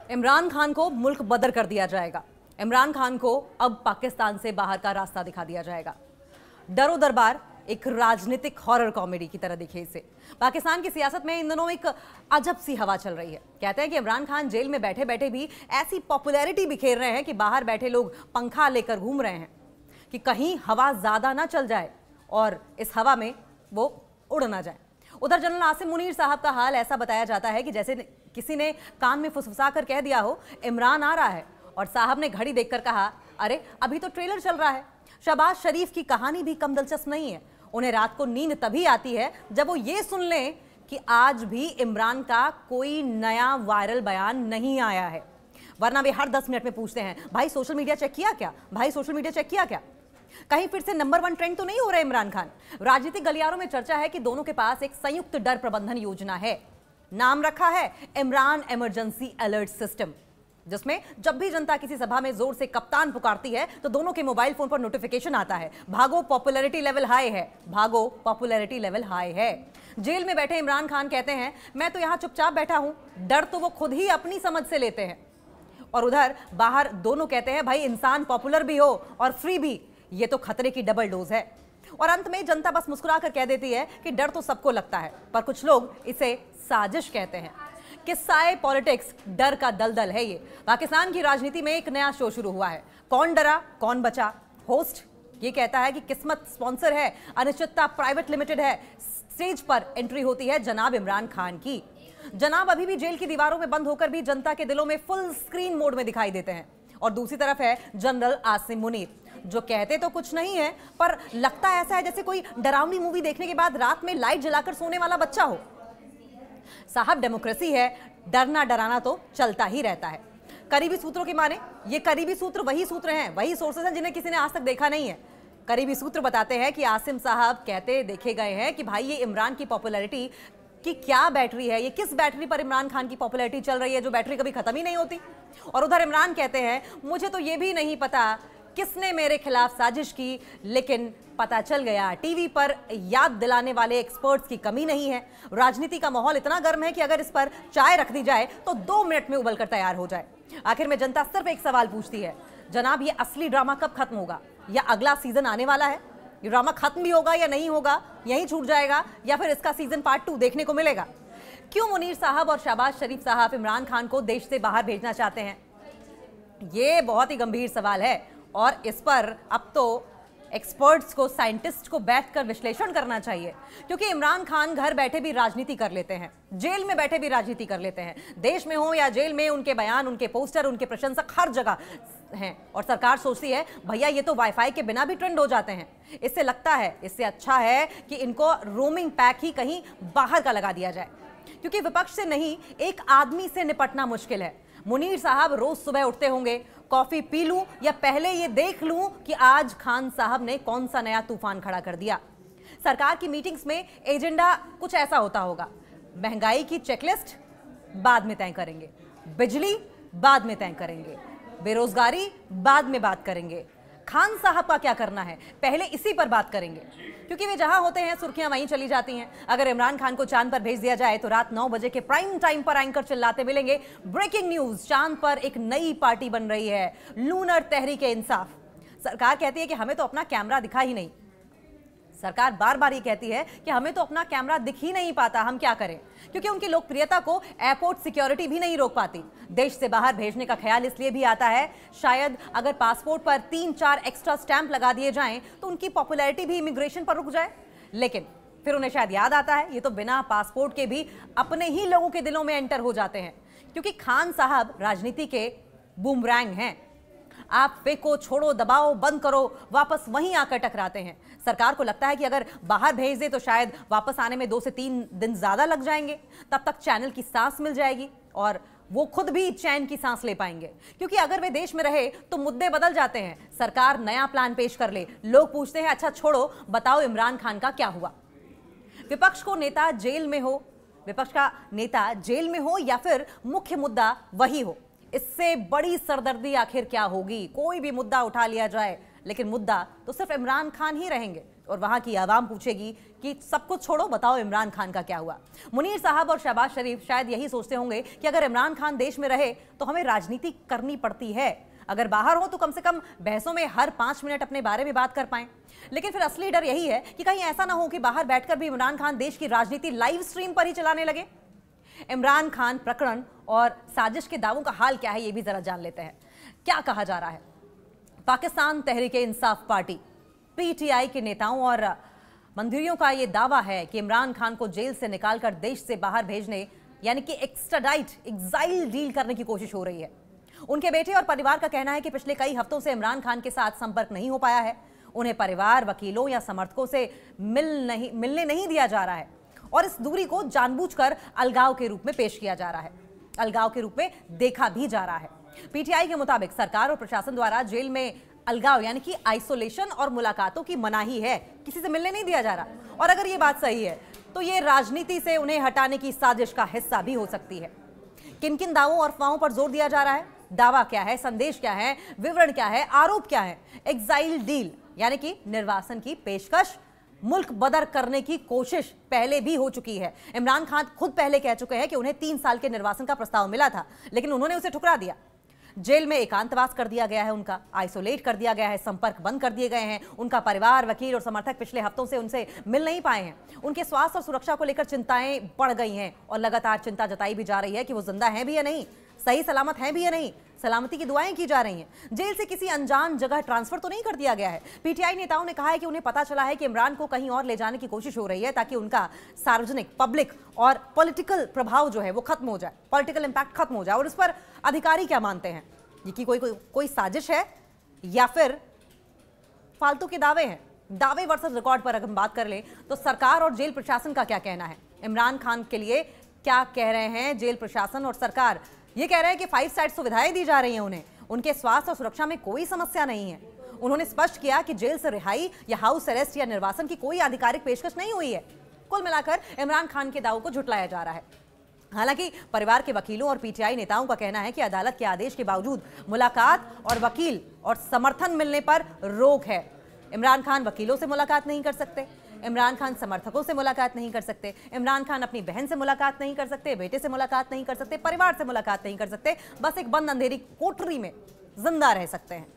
इमरान खान को मुल्क बदर कर दिया जाएगा। इमरान खान को अब पाकिस्तान से बाहर का रास्ता दिखा दिया जाएगा। डरो दरबार एक राजनीतिक हॉरर कॉमेडी की तरह दिखे इसे। पाकिस्तान की सियासत में इन दिनों एक अजब सी हवा चल रही है। कहते हैं कि इमरान खान जेल में बैठे बैठे भी ऐसी पॉपुलैरिटी बिखेर रहे हैं कि बाहर बैठे लोग पंखा लेकर घूम रहे हैं कि कहीं हवा ज्यादा ना चल जाए और इस हवा में वो उड़ ना जाए। उधर जनरल आसिम मुनीर साहब का हाल ऐसा बताया जाता है कि जैसे किसी ने कान में फुसफुसा कर कह दिया हो इमरान आ रहा है, और साहब ने घड़ी देखकर कहा अरे अभी तो ट्रेलर चल रहा है। शहबाज शरीफ की कहानी भी कम दिलचस्प नहीं है। उन्हें रात को नींद तभी आती है जब वो ये सुन लें कि आज भी इमरान का कोई नया वायरल बयान नहीं आया है, वरना वे हर 10 मिनट में पूछते हैं भाई सोशल मीडिया चेक किया क्या, भाई सोशल मीडिया चेक किया क्या, कहीं फिर से नंबर 1 ट्रेंड तो नहीं हो रहा इमरान खान। राजनीतिक गलियारों में चर्चा है कि दोनों के पास एक संयुक्त डर प्रबंधन योजना है। नाम रखा है इमरान इमरजेंसी अलर्ट सिस्टम, जिसमें जब भी जनता किसी सभा में जोर से कप्तान पुकारती है तो दोनों के मोबाइल फोन पर नोटिफिकेशन आता है, भागो पॉपुलैरिटी लेवल हाई है, भागो पॉपुलैरिटी लेवल हाई है। जेल में बैठे इमरान खान कहते हैं मैं तो यहां चुपचाप बैठा हूं, डर तो वो खुद ही अपनी समझ से लेते हैं। और उधर बाहर दोनों कहते हैं भाई इंसान पॉपुलर भी हो और फ्री भी, ये तो खतरे की डबल डोज है। और अंत में जनता बस मुस्कुरा कर कह देती है कि डर तो सबको लगता है, पर कुछ लोग इसे साजिश कहते हैं। किस्साए पॉलिटिक्स डर का दलदल है ये। पाकिस्तान की राजनीति में एक नया शो शुरू हुआ है, कौन डरा कौन बचा। होस्ट ये कहता है कि किस्मत स्पॉन्सर है, अनिश्चितता प्राइवेट लिमिटेड है। स्टेज पर एंट्री होती है जनाब इमरान खान की। जनाब अभी भी जेल की दीवारों में बंद होकर भी जनता के दिलों में फुल स्क्रीन मोड में दिखाई देते हैं। और दूसरी तरफ है जनरल आसिम मुनीर, जो कहते तो कुछ नहीं है पर लगता ऐसा है जैसे कोई डरावनी मूवी देखने के बाद रात में लाइट जलाकर सोने वाला बच्चा हो। साहब डेमोक्रेसी है, डरना डराना तो चलता ही रहता है। करीबी सूत्रों की माने ये करीबी सूत्र वही सूत्र हैं, वही सोर्सेस हैं जिन्हें किसी ने आज तक देखा नहीं है। करीबी सूत्र बताते हैं कि आसिम साहब कहते देखे गए हैं कि भाई ये इमरान की पॉपुलैरिटी की क्या बैटरी है, ये किस बैटरी पर इमरान खान की पॉपुलैरिटी चल रही है जो बैटरी कभी खत्म ही नहीं होती। और उधर इमरान कहते हैं मुझे तो ये भी नहीं पता किसने मेरे खिलाफ साजिश की, लेकिन पता चल गया टीवी पर याद दिलाने वाले एक्सपर्ट्स की कमी नहीं है। राजनीति का माहौल इतना गर्म है कि अगर इस पर चाय रख दी जाए तो 2 मिनट में उबलकर तैयार हो जाए। आखिर में जनता सिर्फ एक सवाल पूछती है, जनाब ये असली ड्रामा कब खत्म होगा, या अगला सीजन आने वाला है, ये ड्रामा खत्म भी होगा या नहीं होगा, यहीं छूट जाएगा, या फिर इसका सीजन पार्ट 2 देखने को मिलेगा। क्यों मुनीर साहब और शहबाज शरीफ साहब इमरान खान को देश से बाहर भेजना चाहते हैं, ये बहुत ही गंभीर सवाल है। और इस पर अब तो एक्सपर्ट्स को, साइंटिस्ट को बैठकर विश्लेषण करना चाहिए, क्योंकि इमरान खान घर बैठे भी राजनीति कर लेते हैं, जेल में बैठे भी राजनीति कर लेते हैं। देश में हो या जेल में उनके बयान, उनके पोस्टर, उनके प्रशंसक हर जगह हैं। और सरकार सोचती है भैया ये तो वाईफाई के बिना भी ट्रेंड हो जाते हैं, इससे लगता है, इससे अच्छा है कि इनको रोमिंग पैक ही कहीं बाहर का लगा दिया जाए, क्योंकि विपक्ष से नहीं एक आदमी से निपटना मुश्किल है। मुनीर साहब रोज सुबह उठते होंगे, कॉफी पी लूं या पहले ये देख लूं कि आज खान साहब ने कौन सा नया तूफान खड़ा कर दिया। सरकार की मीटिंग्स में एजेंडा कुछ ऐसा होता होगा, महंगाई की चेकलिस्ट बाद में तय करेंगे, बिजली बाद में तय करेंगे, बेरोजगारी बाद में बात करेंगे, खान साहब का क्या करना है पहले इसी पर बात करेंगे, क्योंकि वे जहां होते हैं सुर्खियां वहीं चली जाती हैं। अगर इमरान खान को चांद पर भेज दिया जाए तो रात 9 बजे के प्राइम टाइम पर एंकर चिल्लाते मिलेंगे ब्रेकिंग न्यूज, चांद पर एक नई पार्टी बन रही है, लूनर तहरीक इंसाफ। सरकार कहती है कि हमें तो अपना कैमरा दिखा ही नहीं, सरकार बार बार ये कहती है कि हमें तो अपना कैमरा दिख ही नहीं पाता, हम क्या करें, क्योंकि उनकी लोकप्रियता को एयरपोर्ट सिक्योरिटी भी नहीं रोक पाती। देश से बाहर भेजने का ख्याल इसलिए भी आता है शायद अगर पासपोर्ट पर 3-4 एक्स्ट्रा स्टैंप लगा दिए जाएं तो उनकी पॉपुलैरिटी भी इमिग्रेशन पर रुक जाए। लेकिन फिर उन्हें शायद याद आता है ये तो बिना पासपोर्ट के भी अपने ही लोगों के दिलों में एंटर हो जाते हैं, क्योंकि खान साहब राजनीति के बूमरैंग हैं। आप फेंको, छोड़ो, दबाओ, बंद करो, वापस वहीं आकर टकराते हैं। सरकार को लगता है कि अगर बाहर भेज दे तो शायद वापस आने में 2 से 3 दिन ज्यादा लग जाएंगे, तब तक चैनल की सांस मिल जाएगी और वो खुद भी चैन की सांस ले पाएंगे, क्योंकि अगर वे देश में रहे तो मुद्दे बदल जाते हैं। सरकार नया प्लान पेश कर ले, लोग पूछते हैं अच्छा छोड़ो, बताओ इमरान खान का क्या हुआ। विपक्ष को नेता जेल में हो, विपक्ष का नेता जेल में हो या फिर मुख्य मुद्दा वही हो, इससे बड़ी सरदर्दी आखिर क्या होगी। कोई भी मुद्दा उठा लिया जाए लेकिन मुद्दा तो सिर्फ इमरान खान ही रहेंगे। और वहां की आवाम पूछेगी कि सब कुछ छोड़ो, बताओ इमरान खान का क्या हुआ। मुनीर साहब और शहबाज शरीफ शायद यही सोचते होंगे कि अगर इमरान खान देश में रहे तो हमें राजनीति करनी पड़ती है, अगर बाहर हो तो कम से कम बहसों में हर 5 मिनट अपने बारे में बात कर पाएं। लेकिन फिर असली डर यही है कि कहीं ऐसा ना हो कि बाहर बैठकर भी इमरान खान देश की राजनीति लाइव स्ट्रीम पर ही चलाने लगे। इमरान खान प्रकरण और साजिश के दावों का हाल क्या है, ये भी जरा जान लेते हैं। क्या कहा जा रहा है? पाकिस्तान तहरीक-ए-इंसाफ पार्टी पीटीआई के नेताओं और मंत्रियों का यह दावा है कि इमरान खान को जेल से निकालकर देश से बाहर भेजने यानी कि एक्साइल डील करने की कोशिश हो रही है। उनके बेटे और परिवार का कहना है कि पिछले कई हफ्तों से इमरान खान के साथ संपर्क नहीं हो पाया है। उन्हें परिवार, वकीलों या समर्थकों से मिलने नहीं दिया जा रहा है और इस दूरी को जानबूझकर अलगाव के रूप में पेश किया जा रहा है, अलगाव के रूप में देखा भी जा रहा है। पीटीआई के मुताबिक सरकार और प्रशासन द्वारा जेल में अलगाव यानी कि आइसोलेशन और मुलाकातों की मनाही है, किसी से मिलने नहीं दिया जा रहा। और अगर ये बात सही है तो ये राजनीति से उन्हें हटाने की साजिश का हिस्सा भी हो सकती है। किन किन दावों और अफवाहों पर जोर दिया जा रहा है? दावा क्या है, संदेश क्या है, विवरण क्या है, आरोप क्या है? एक्साइल डील यानी कि निर्वासन की पेशकश, मुल्क बदर करने की कोशिश पहले भी हो चुकी है। इमरान खान खुद पहले कह चुके हैं कि उन्हें 3 साल के निर्वासन का प्रस्ताव मिला था, लेकिन उन्होंने उसे ठुकरा दिया। जेल में एकांतवास कर दिया गया है, उनका आइसोलेट कर दिया गया है, संपर्क बंद कर दिए गए हैं। उनका परिवार, वकील और समर्थक पिछले हफ्तों से उनसे मिल नहीं पाए हैं। उनके स्वास्थ्य और सुरक्षा को लेकर चिंताएं बढ़ गई हैं और लगातार चिंता जताई भी जा रही है कि वो जिंदा हैं भी या नहीं, सही सलामत हैं भी या नहीं। सलामती की दुआएं की जा रही हैं। जेल से किसी अनजान जगह ट्रांसफर तो नहीं कर दिया गया है। पीटीआई नेताओं ने कहा है कि उन्हें पता चला है कि इमरान को कहीं और ले जाने की कोशिश हो रही है ताकि उनका सार्वजनिक, पब्लिक और पॉलिटिकल प्रभाव जो है वो खत्म हो जाए, पॉलिटिकल इंपैक्ट खत्म हो जाए। और इस पर अधिकारी क्या मानते हैं? ये कि कोई साजिश है या फिर फालतू के दावे हैं? दावे वर्सेस रिकॉर्ड पर अगर हम बात कर लें तो सरकार और जेल प्रशासन का क्या कहना है? इमरान खान के लिए क्या कह रहे हैं जेल प्रशासन और सरकार? ये कह रहे हैं कि 5 साइड सुविधाएं दी जा रही हैं उन्हें, उनके स्वास्थ्य और सुरक्षा में कोई समस्या नहीं है। उन्होंने स्पष्ट किया कि जेल से रिहाई या हाउस अरेस्ट या निर्वासन की कोई आधिकारिक पेशकश नहीं हुई है। कुल मिलाकर इमरान खान के दावों को झुटलाया जा रहा है। हालांकि परिवार के वकीलों और पीटीआई नेताओं का कहना है कि अदालत के आदेश के बावजूद मुलाकात और वकील और समर्थन मिलने पर रोक है। इमरान खान वकीलों से मुलाकात नहीं कर सकते, इमरान खान समर्थकों से मुलाकात नहीं कर सकते, इमरान खान अपनी बहन से मुलाकात नहीं कर सकते, बेटे से मुलाकात नहीं कर सकते, परिवार से मुलाकात नहीं कर सकते, बस एक बंद अंधेरी कोठरी में जिंदा रह सकते हैं।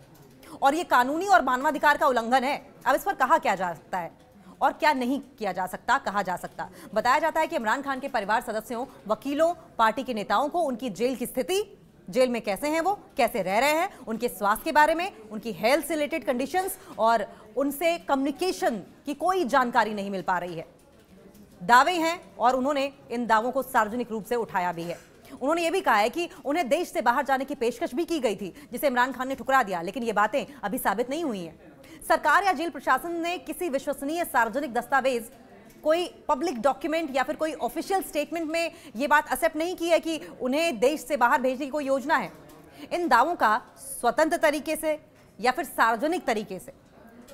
और ये कानूनी और मानवाधिकार का उल्लंघन है। अब इस पर कहा क्या जा सकता है और क्या नहीं किया जा सकता, कहा जा सकता। बताया जाता है कि इमरान खान के परिवार सदस्यों, वकीलों, पार्टी के नेताओं को उनकी जेल की स्थिति, जेल में कैसे हैं वो, कैसे रह रहे हैं, उनके स्वास्थ्य के बारे में, उनकी हेल्थ से रिलेटेड कंडीशंस और उनसे कम्युनिकेशन की कोई जानकारी नहीं मिल पा रही है। दावे हैं और उन्होंने इन दावों को सार्वजनिक रूप से उठाया भी है। उन्होंने ये भी कहा है कि उन्हें देश से बाहर जाने की पेशकश भी की गई थी, जिसे इमरान खान ने ठुकरा दिया, लेकिन ये बातें अभी साबित नहीं हुई हैं। सरकार या जेल प्रशासन ने किसी विश्वसनीय सार्वजनिक दस्तावेज, कोई पब्लिक डॉक्यूमेंट या फिर कोई ऑफिशियल स्टेटमेंट में ये बात एक्सेप्ट नहीं की है कि उन्हें देश से बाहर भेजने की कोई योजना है। इन दावों का स्वतंत्र तरीके से या फिर सार्वजनिक तरीके से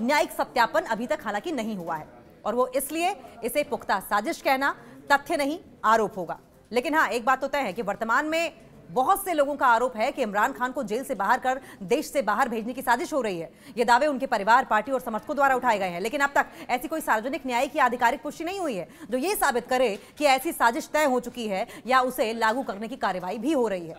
न्यायिक सत्यापन अभी तक हालांकि नहीं हुआ है और वो इसलिए इसे पुख्ता साजिश कहना तथ्य नहीं, आरोप होगा। लेकिन हाँ, एक बात तो तय है कि वर्तमान में बहुत से लोगों का आरोप है कि इमरान खान को जेल से बाहर कर देश से बाहर भेजने की साजिश हो रही है। ये दावे उनके परिवार, पार्टी और समर्थकों द्वारा उठाए गए हैं, लेकिन अब तक ऐसी कोई सार्वजनिक न्यायिक या आधिकारिक पुष्टि नहीं हुई है जो ये साबित करे कि ऐसी साजिश तय हो चुकी है या उसे लागू करने की कार्रवाई भी हो रही है।